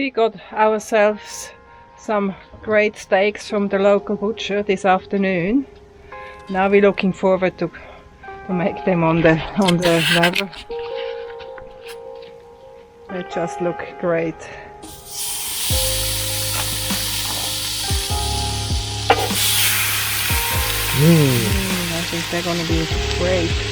We got ourselves some great steaks from the local butcher this afternoon. Now we're looking forward to make them on the level. They just look great. I think they're going to be great.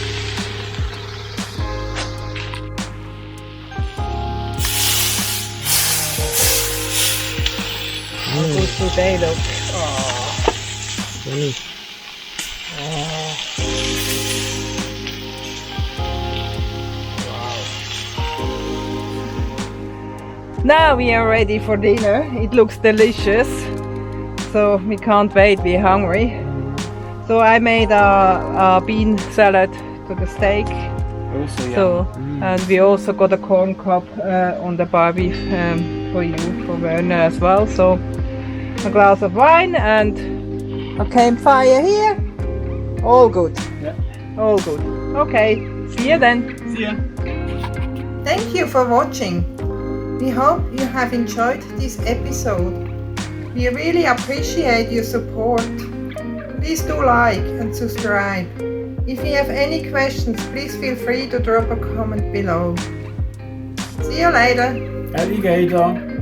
How good do they look? Yummy. Now we are ready for dinner. It looks delicious, so we can't wait. We're hungry. So I made a bean salad to the steak. Also, and we also got a corn cob on the barbie for you, for Werner as well. So a glass of wine and a campfire here. All good. Yeah. All good. Okay. See you then. See ya. Thank you for watching. We hope you have enjoyed this episode. We really appreciate your support. Please do like and subscribe. If you have any questions, please feel free to drop a comment below. See you later. Alligator.